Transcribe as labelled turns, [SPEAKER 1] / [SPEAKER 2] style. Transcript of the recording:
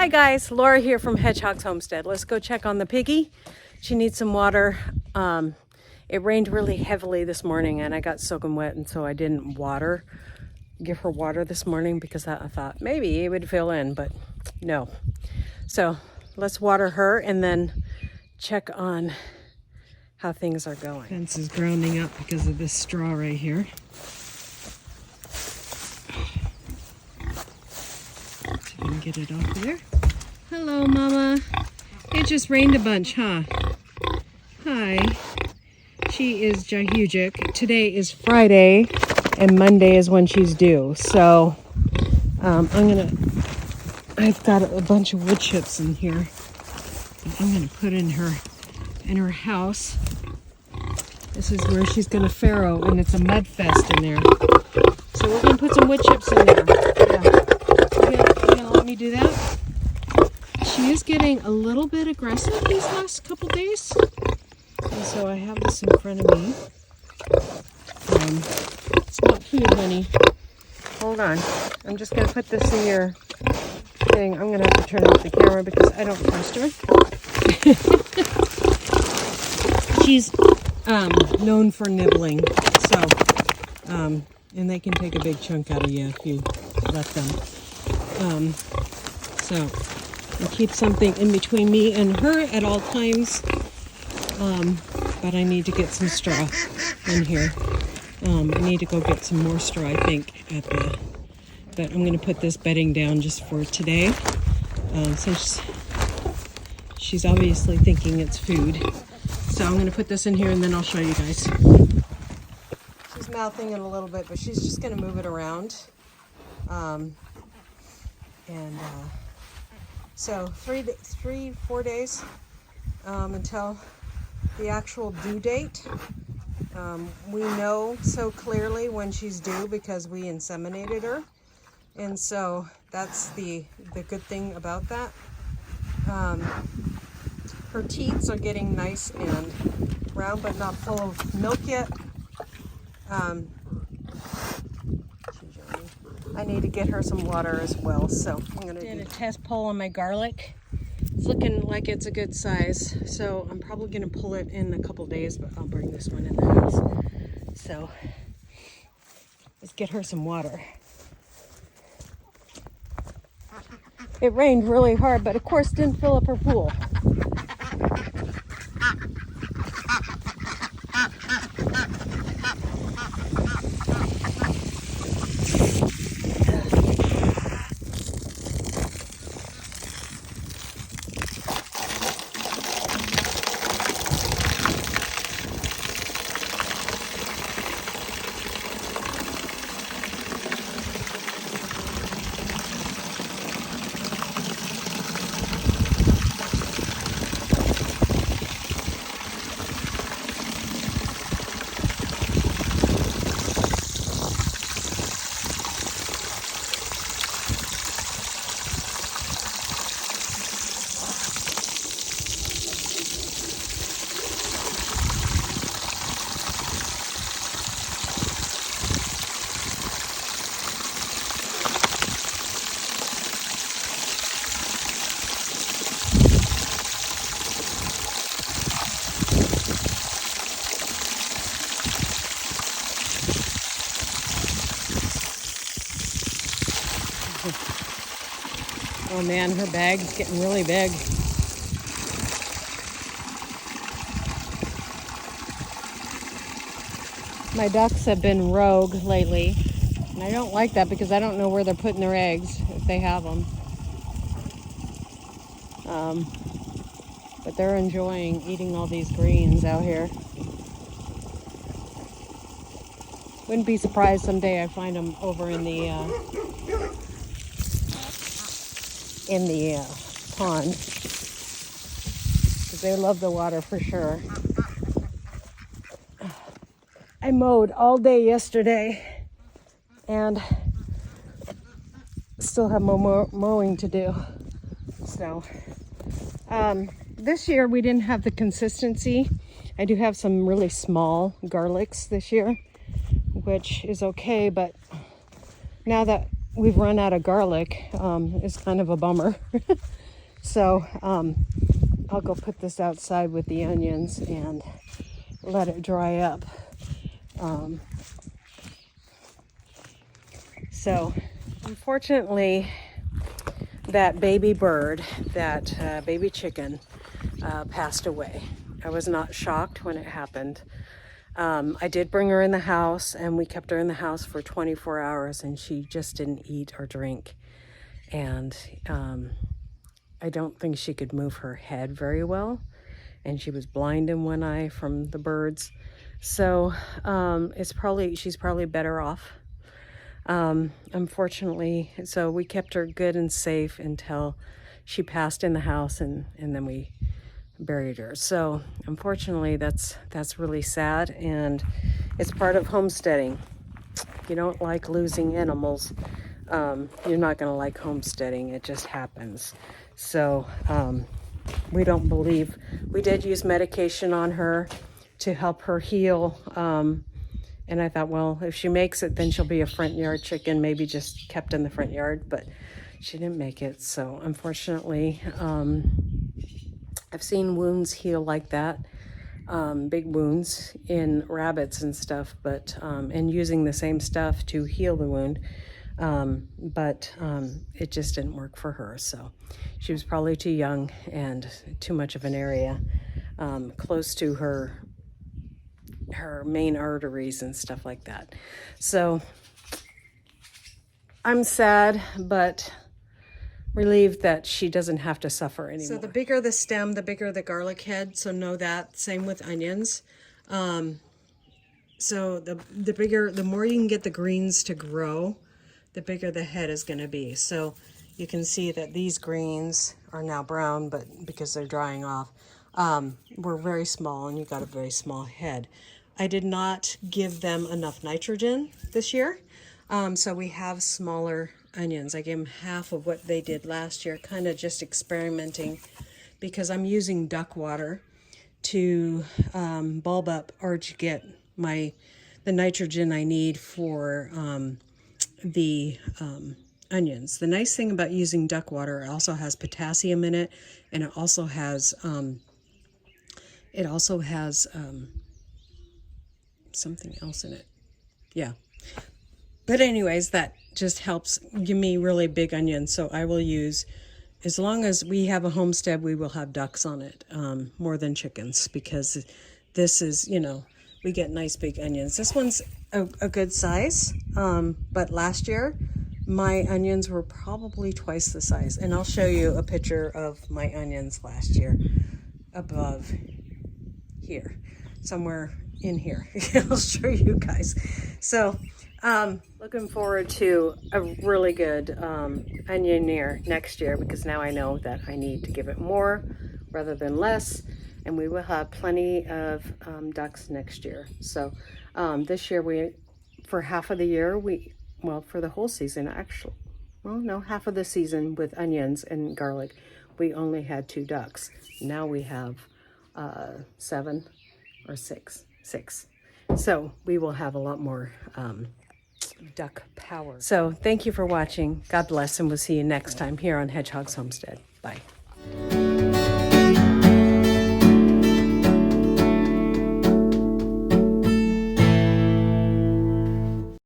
[SPEAKER 1] Hi guys, Laura here from Hedgehog's Homestead. Let's go check on the piggy. She needs some water. It rained really heavily this morning and I got soaking wet, and so I didn't give her water this morning because I thought maybe it would fill in, but no. So let's water her and then check on how things are going. Fence is grounding up because of this straw right here. See if I can get it off there. Hello, Mama. It just rained a bunch, huh? Hi. She is Jahujic. Today is Friday, and Monday is when she's due. So I've got a bunch of wood chips in here that I'm gonna put in her house. This is where she's gonna farrow, and it's a mud fest in there. So we're gonna put some wood chips in there. Yeah. You gonna let me do that? She is getting a little bit aggressive these last couple days. And so I have this in front of me. It's not food, honey. Hold on. I'm just gonna put this in your thing. I'm gonna have to turn off the camera because I don't trust her. She's known for nibbling, so and they can take a big chunk out of you if you let them. So I keep something in between me and her at all times, but I need to get some straw in here. I need to go get some more straw, I think, but I'm going to put this bedding down just for today, since she's obviously thinking it's food. So I'm going to put this in here and then I'll show you guys. She's mouthing it a little bit, but she's just going to move it around. So 4 days until the actual due date. We know so clearly when she's due because we inseminated her, and so that's the good thing about that. Her teats are getting nice and round, but not full of milk yet. I need to get her some water as well, so I'm going to do a test pull on my garlic. It's looking like it's a good size, so I'm probably going to pull it in a couple days, but I'll bring this one in the house. So let's get her some water. It rained really hard, but of course didn't fill up her pool. Oh man, her bag's getting really big. My ducks have been rogue lately, and I don't like that because I don't know where they're putting their eggs, if they have them. But they're enjoying eating all these greens out here. Wouldn't be surprised someday I find them over in the pond, because they love the water for sure. I mowed all day yesterday and still have more mowing to do. So this year we didn't have the consistency. I do have some really small garlics this year, which is okay, but now that we've run out of garlic, it's kind of a bummer. So I'll go put this outside with the onions and let it dry up. So unfortunately, that baby bird, that baby chicken, passed away. I was not shocked when it happened. I did bring her in the house, and we kept her in the house for 24 hours, and she just didn't eat or drink. And I don't think she could move her head very well, and she was blind in one eye from the birds. So she's probably better off. Unfortunately, so we kept her good and safe until she passed in the house, and then we buried her. So unfortunately, that's really sad, and it's part of homesteading. If you don't like losing animals, you're not going to like homesteading. It just happens. So we did use medication on her to help her heal. And I thought, well, if she makes it, then she'll be a front yard chicken, maybe just kept in the front yard, but she didn't make it. So unfortunately, I've seen wounds heal like that, big wounds in rabbits and stuff, but and using the same stuff to heal the wound, but it just didn't work for her. So she was probably too young and too much of an area close to her main arteries and stuff like that. So I'm sad, but relieved that she doesn't have to suffer anymore. So the bigger the stem, the bigger the garlic head. So know that. Same with onions. So the more you can get the greens to grow, the bigger the head is going to be. So you can see that these greens are now brown, but because they're drying off, were very small, and you got a very small head. I did not give them enough nitrogen this year. So we have smaller onions. I gave them half of what they did last year, kind of just experimenting, because I'm using duck water to bulb up or to get the nitrogen I need for the onions. The nice thing about using duck water, it also has potassium in it, and it also has something else in it. Yeah. But anyways, that just helps give me really big onions. So I will use, as long as we have a homestead, we will have ducks on it, more than chickens, because this is, we get nice big onions. This one's a good size, but last year my onions were probably twice the size. And I'll show you a picture of my onions last year above here, somewhere in here. I'll show you guys. So looking forward to a really good onion year next year, because now I know that I need to give it more rather than less, and we will have plenty of ducks next year. So this year for half of the year, for the whole season actually, half of the season with onions and garlic, we only had 2 ducks. Now we have 7 or 6. So we will have a lot more duck power. So thank you for watching. God bless, and we'll see you next time here on Hedgehog's Homestead. Bye.